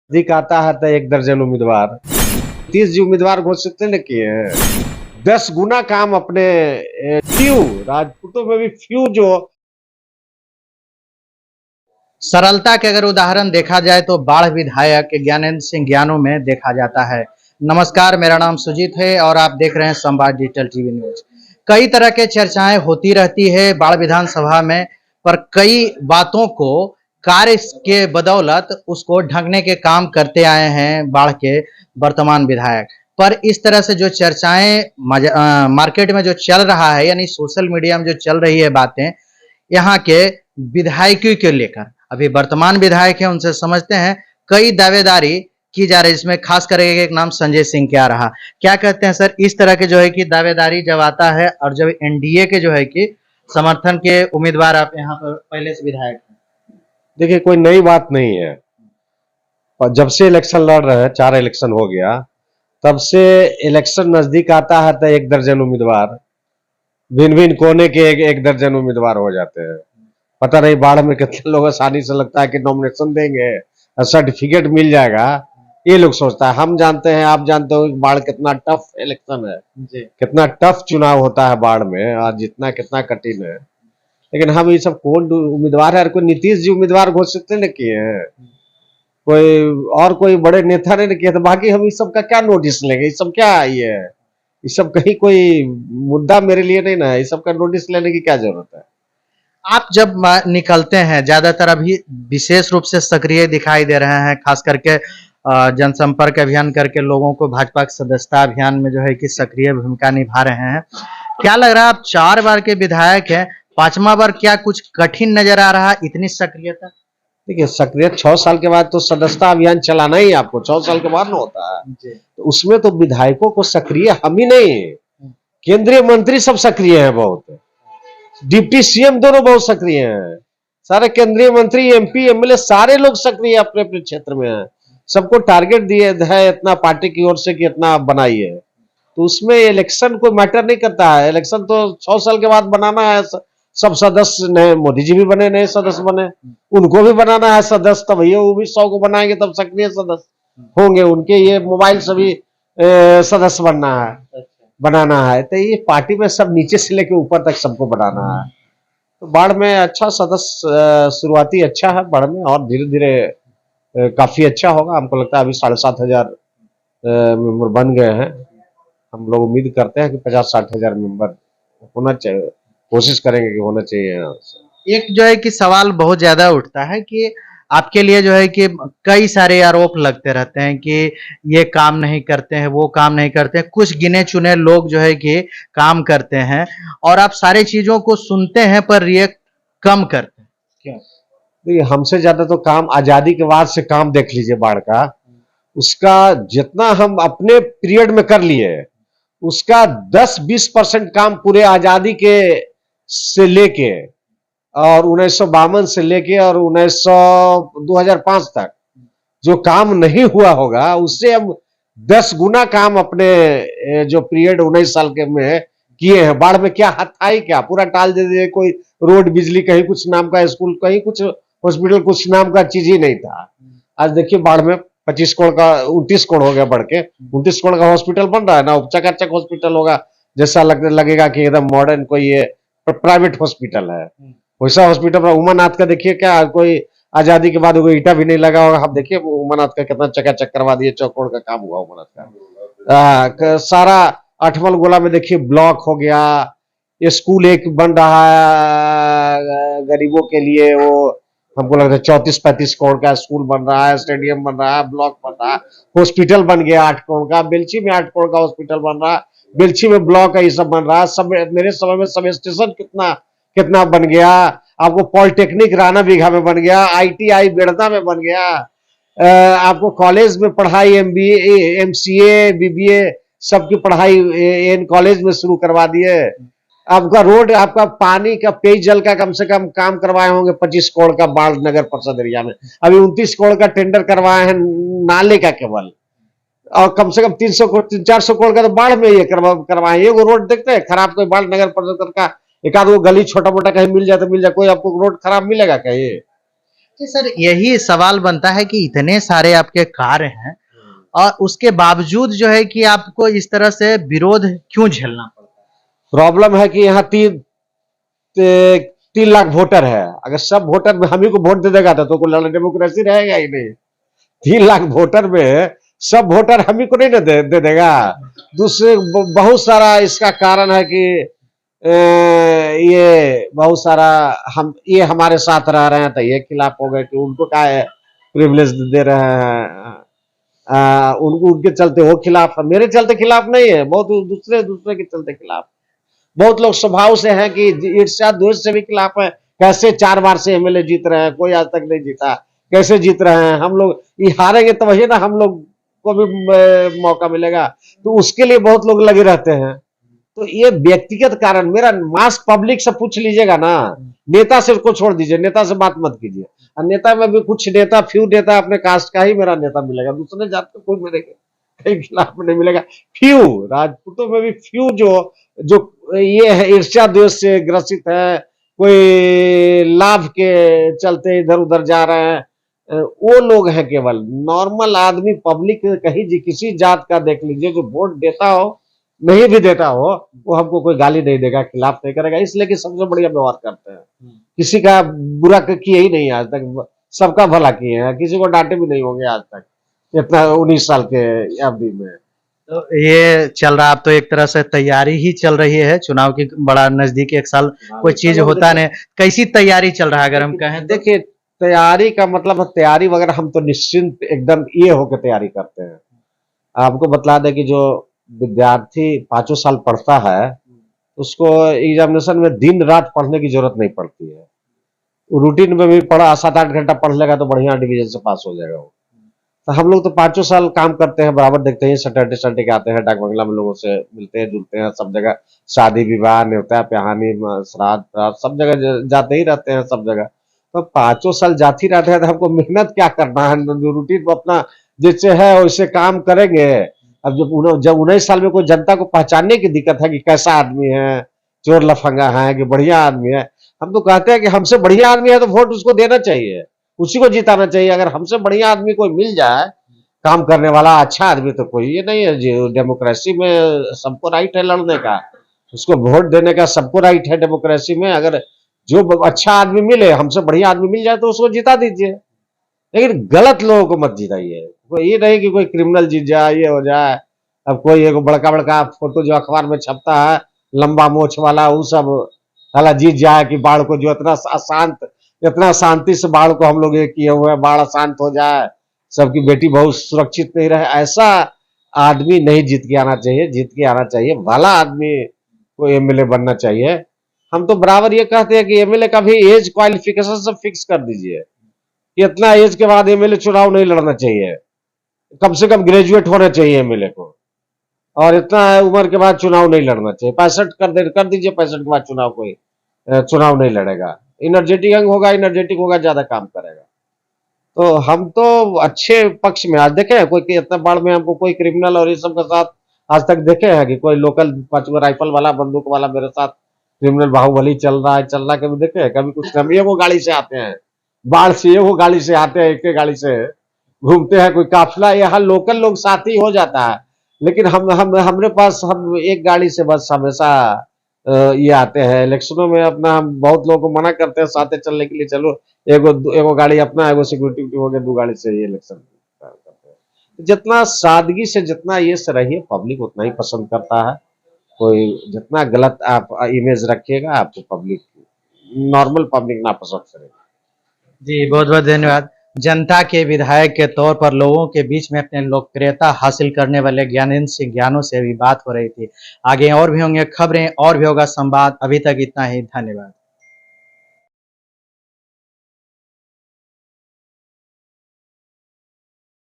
नजदीक आता है तो 1 दर्जन उम्मीदवार 30 जी उम्मीदवार घोषित नहीं किए हैं। 10 गुना काम अपने फ्यू राजपूतों में भी फ्यू जो सरलता के अगर उदाहरण देखा जाए तो बाढ़ विधायक ज्ञानेंद्र सिंह ज्ञानों में देखा जाता है। नमस्कार, मेरा नाम सुजीत है और आप देख रहे हैं संवाद डिजिटल टीवी न्यूज। कई तरह के चर्चाएं होती रहती है बाढ़ विधानसभा में, पर कई बातों को कार्य के बदौलत उसको ढंकने के काम करते आए हैं बाढ़ के वर्तमान विधायक। पर इस तरह से जो चर्चाएं मार्केट में जो चल रहा है, यानी सोशल मीडिया में जो चल रही है बातें यहाँ के विधायकों को लेकर, अभी वर्तमान विधायक है उनसे समझते हैं। कई दावेदारी की जा रही है, इसमें खास करके एक नाम संजय सिंह क्या रहा। क्या कहते हैं सर, इस तरह के जो है कि दावेदारी जब आता है और जब एनडीए के जो है कि समर्थन के उम्मीदवार आप यहाँ पर पहले से विधायक हैं। देखिए, कोई नई बात नहीं है। और जब से इलेक्शन लड़ रहे हैं, 4 इलेक्शन हो गया, तब से इलेक्शन नजदीक आता है तो 1 दर्जन उम्मीदवार भिन्न भिन्न कोने के 1 दर्जन उम्मीदवार हो जाते हैं। पता नहीं बाढ़ में कितने लोग आसानी से लगता है कि नॉमिनेशन देंगे और सर्टिफिकेट मिल जाएगा, ये लोग सोचता है। हम जानते हैं, आप जानते हो बाढ़ कितना टफ इलेक्शन है जी। कितना टफ चुनाव होता है बाढ़ में, और जितना कितना कठिन है। लेकिन हम ये सब कौन उम्मीदवार है? कोई नीतीश जी उम्मीदवार घोषित नहीं किए हैं, कोई और कोई बड़े नेता ने किया, तो बाकी हम इस सब का क्या नोटिस लेंगे? ये सब क्या ये है? ये सब कहीं कोई मुद्दा मेरे लिए नहीं ना है। इस सब का नोटिस लेने की क्या जरूरत है? आप जब निकलते हैं, ज्यादातर अभी विशेष रूप से सक्रिय दिखाई दे रहे हैं, खास करके जनसंपर्क अभियान करके लोगों को भाजपा के सदस्यता अभियान में जो है कि सक्रिय भूमिका निभा रहे हैं। क्या लग रहा है, आप 4 बार के विधायक हैं, 5वां बार क्या कुछ कठिन नजर आ रहा है इतनी सक्रियता? देखिए, सक्रिय 6 साल के बाद तो सदस्यता अभियान चलाना ही आपको 6 साल के बाद ना होता है। तो उसमें तो विधायकों को सक्रिय हम ही नहीं, केंद्रीय मंत्री सब सक्रिय है, बहुत डिप्टी सीएम दोनों बहुत सक्रिय हैं, सारे केंद्रीय मंत्री एमपी एमएलए सारे लोग सक्रिय अपने अपने क्षेत्र में हैं। सबको टारगेट दिए है इतना पार्टी की ओर से कि इतना बनाइए। तो उसमें इलेक्शन कोई मैटर नहीं करता है। इलेक्शन तो 6 साल के बाद बनाना है। सब सदस्य नए, मोदी जी भी बने, नए सदस्य बने, उनको भी बनाना है सदस्य। तब भैया वो भी 100 को बनाएंगे, तब सक्रिय सदस्य होंगे। उनके ये मोबाइल से भी सदस्य बनाना है। तो ये पार्टी में सब नीचे से लेके ऊपर तक सबको बनाना है। तो बाढ़ में अच्छा सदस्य शुरुआती अच्छा है बाढ़ में, और धीरे धीरे काफी अच्छा होगा। हमको लगता है अभी 7,500 मेंबर बन गए हैं। हम लोग उम्मीद करते हैं कि 50-60 हजार मेंबर होना चाहिए, कोशिश करेंगे कि होना चाहिए। एक जो है कि सवाल बहुत ज्यादा उठता है कि आपके लिए जो है कि कई सारे आरोप लगते रहते हैं कि ये काम नहीं करते हैं, वो काम नहीं करते हैं, कुछ गिने चुने लोग जो है कि काम करते हैं और आप सारी चीजों को सुनते हैं पर रिएक्ट कम करते हैं। क्यों? देखिए, हमसे ज्यादा तो काम आजादी के बाद से काम देख लीजिए बाढ़ का, उसका जितना हम अपने पीरियड में कर लिए, उसका 10-20% काम पूरे आजादी के से लेके और 1952 से लेके और 2005 तक जो काम नहीं हुआ होगा, उससे हम 10 गुना काम अपने जो पीरियड 19 साल के में किए हैं। बाढ़ में क्या हाथ था ही क्या? पूरा टाल दे दिए। कोई रोड, बिजली, कहीं कुछ नाम का स्कूल, कहीं कुछ हॉस्पिटल, कुछ नाम का चीज ही नहीं था। आज देखिए बाढ़ में 25 करोड़ का 29 करोड़ हो गया, बढ़ के 29 करोड़ का हॉस्पिटल बन रहा है ना। चकाचक हॉस्पिटल होगा, जैसा लगेगा कि एकदम मॉडर्न कोई ये प्राइवेट हॉस्पिटल है। वैसा हॉस्पिटल पर उमानाथ का देखिए, क्या कोई आजादी के बाद कोई ईटा भी नहीं लगा होगा। आप देखिए उमानाथ का कितना चकाचक करवा दिए, 4 करोड़ का काम हुआ उमानाथ का। सारा 8 गोला में देखिए ब्लॉक हो गया। ये स्कूल एक बन रहा है गरीबों के लिए, वो हमको लगता है 34-35 करोड़ का स्कूल बन रहा है, स्टेडियम बन रहा है, ब्लॉक बन रहा है, हॉस्पिटल बन गया 8 करोड़ का। बेलछी में 8 करोड़ का हॉस्पिटल बन रहा है, बेलछी में ब्लॉक है, ये सब बन रहा है। सब मेरे समय में सब स्टेशन कितना कितना बन गया। आपको पॉलिटेक्निक राणा बीघा में बन गया, आईटीआई बेड़दा में बन गया। आपको कॉलेज में पढ़ाई, एमबीए, एमसीए, बीबीए सबकी पढ़ाई इन कॉलेज में शुरू करवा दिए। आपका रोड, आपका पानी का, पेयजल का कम से कम काम करवाए होंगे 25 करोड़ का बाढ़ नगर परिषद एरिया में। अभी 29 करोड़ का टेंडर करवाए हैं नाले का केवल, और कम से कम 300-400 करोड़ का तो बाढ़ में ये करवाए। ये रोड देखते हैं खराब, कोई बाढ़ नगर परिषद का एक आध वो गली छोटा मोटा कहीं मिल जाए तो मिल जाए, कोई आपको रोड खराब मिलेगा क्या? ये जी सर, यही सवाल बनता है कि इतने सारे आपके कार्य हैं और उसके बावजूद जो है कि आपको इस तरह से विरोध क्यों झेलना पड़ता प्रॉब्लम है कि यहाँ 3 लाख वोटर है। अगर सब वोटर में हम ही को वोट दे देगा तो कोई डेमोक्रेसी रहेगा ही नहीं। 3 लाख वोटर में सब वोटर हम ही को नहीं ना दे देगा। दूसरे बहुत सारा इसका कारण है कि ये बहुत सारा हम ये हमारे साथ रह रहे हैं तो ये खिलाफ हो गए कि उनको क्या है प्रिविलेज दे रहे हैं। उनको उनके चलते वो खिलाफ है, मेरे चलते खिलाफ नहीं है, बहुत दूसरे दूसरे के चलते खिलाफ। बहुत लोग स्वभाव से हैं कि ईर्ष्या द्वेष से भी खिलाफ है। कैसे 4 बार से एमएलए जीत रहे हैं, कोई आज तक नहीं जीता, कैसे जीत रहे हैं हम लोग, ये हारेंगे तो वही ना हम लोग को भी मौका मिलेगा, तो उसके लिए बहुत लोग लगे रहते हैं। तो ये व्यक्तिगत कारण, मेरा मास पब्लिक से पूछ लीजिएगा ना, नेता से उसको छोड़ दीजिए, नेता से बात मत कीजिए। और नेता में भी कुछ नेता, फ्यू नेता अपने कास्ट का ही मेरा नेता मिलेगा, दूसरे जात का कोई मेरे कहीं खिलाफ नहीं मिलेगा। फ्यू राजपूतों में भी फ्यू जो ये है ईर्ष्या द्वेष से ग्रसित है, कोई लाभ के चलते इधर उधर जा रहे हैं, वो लोग हैं। केवल नॉर्मल आदमी पब्लिक कहीं किसी जात का देख लीजिए जो वोट देता हो, नहीं भी देता हो, वो हमको कोई गाली नहीं देगा, खिलाफ नहीं करेगा, इसलिए कि सबसे बढ़िया व्यवहार करते हैं। किसी का बुरा किए ही नहीं आज तक, सबका भला किए हैं, किसी को डांटे भी नहीं होंगे आज तक इतना 19 साल के अवधि में। है। तो ये चल रहा, अब तो एक तरह से तैयारी ही चल रही है चुनाव की, बड़ा नजदीक, एक साल कोई चीज होता नहीं, कैसी तैयारी चल रहा है अगर हम कहें तो? देखिए, तैयारी का मतलब तैयारी वगैरह हम तो निश्चिंत एकदम ये होकर तैयारी करते हैं। आपको बतला दें कि जो विद्यार्थी 5 साल पढ़ता है उसको एग्जामिनेशन में दिन रात पढ़ने की जरूरत नहीं पड़ती है। रूटीन में भी पढ़ा 7-8 घंटा पढ़ लेगा तो बढ़िया डिवीजन से पास हो जाएगा वो। तो हम लोग तो 5 साल काम करते हैं, बराबर देखते हैं, सैटरडे संडे के आते हैं, डाक बंगला में लोगों से मिलते हैं जुलते हैं, सब जगह शादी विवाह न्योता पिहानी श्राद्ध सब जगह जाते ही रहते हैं सब जगह। तो 5 साल जाते ही रहते हैं, तो हमको मेहनत क्या करना है, जो रूटीन में अपना जैसे है वैसे काम करेंगे। अब जब 19 साल में कोई जनता को पहचानने की दिक्कत है कि कैसा आदमी है, चोर लफंगा है कि बढ़िया आदमी है, हम तो कहते हैं कि हमसे बढ़िया आदमी है तो वोट उसको देना चाहिए, उसी को जिताना चाहिए। अगर हमसे बढ़िया आदमी कोई मिल जाए, काम करने वाला अच्छा आदमी, तो कोई ये नहीं है जो डेमोक्रेसी में सबको राइट है लड़ने का, उसको वोट देने का सबको राइट है डेमोक्रेसी में। अगर जो अच्छा आदमी मिले, हमसे बढ़िया आदमी मिल जाए तो उसको जिता दीजिए, लेकिन गलत लोगों को मत जिताइए। कोई ये नहीं कि कोई क्रिमिनल जीत जाए, ये हो जाए। अब कोई एक बड़का बड़का फोटो जो अखबार में छपता है लंबा मोछ वाला, वो सब साला जीत जाए कि बाढ़ को, जो इतना शांति से बाढ़ को हम लोग ये किए हुए हैं, बाढ़ अशांत हो जाए, सबकी बेटी बहुत सुरक्षित नहीं रहे, ऐसा आदमी नहीं जीत के आना चाहिए। जीत के आना चाहिए भला आदमी को एमएलए बनना चाहिए। हम तो बराबर ये कहते हैं कि एमएलए का भी एज क्वालिफिकेशन सब फिक्स कर दीजिए, इतना एज के बाद एमएलए चुनाव नहीं लड़ना चाहिए, कम से कम ग्रेजुएट होना चाहिए एमएलए को, और इतना उम्र के बाद चुनाव नहीं लड़ना चाहिए। 65 कर दीजिए, 65 के बाद चुनाव नहीं लड़ेगा। एनर्जेटिक यंग होगा, एनर्जेटिक होगा, ज्यादा काम करेगा। तो हम तो अच्छे पक्ष में आज देखे हैं, कोई इतना बाढ़ में हमको कोई क्रिमिनल और ये सब के साथ आज तक देखे हैं कि कोई लोकल 5 राइफल वाला बंदूक वाला मेरे साथ क्रिमिनल बाहुबली चल रहा है, कभी देखे हैं? कभी कुछ नहीं। वो गाड़ी से आते हैं, बाढ़ से वो गाड़ी से आते हैं, एक गाड़ी से घूमते हैं, कोई काफिला, यहाँ लोकल लोग साथी हो जाता है, लेकिन हमरे पास हम एक गाड़ी से बस हमेशा ये आते हैं। इलेक्शनों में अपना हम बहुत लोगों को मना करते हैं साथे चलने के लिए, चलो एगो गाड़ी अपना, एगो सिक्योरिटी हो गया, 2 गाड़ी से ये इलेक्शन करते हैं। जितना सादगी से, जितना ये से रहिए, पब्लिक उतना ही पसंद करता है। कोई जितना गलत आप इमेज रखिएगा, आपको पब्लिक, नॉर्मल पब्लिक ना पसंद करेगी। जी, बहुत बहुत धन्यवाद। जनता के विधायक के तौर पर लोगों के बीच में अपने लोकप्रियता हासिल करने वाले ज्ञानेंद्र सिंह ज्ञानू से अभी बात हो रही थी। आगे और भी होंगे खबरें और भी होगा संवाद। अभी तक इतना ही, धन्यवाद।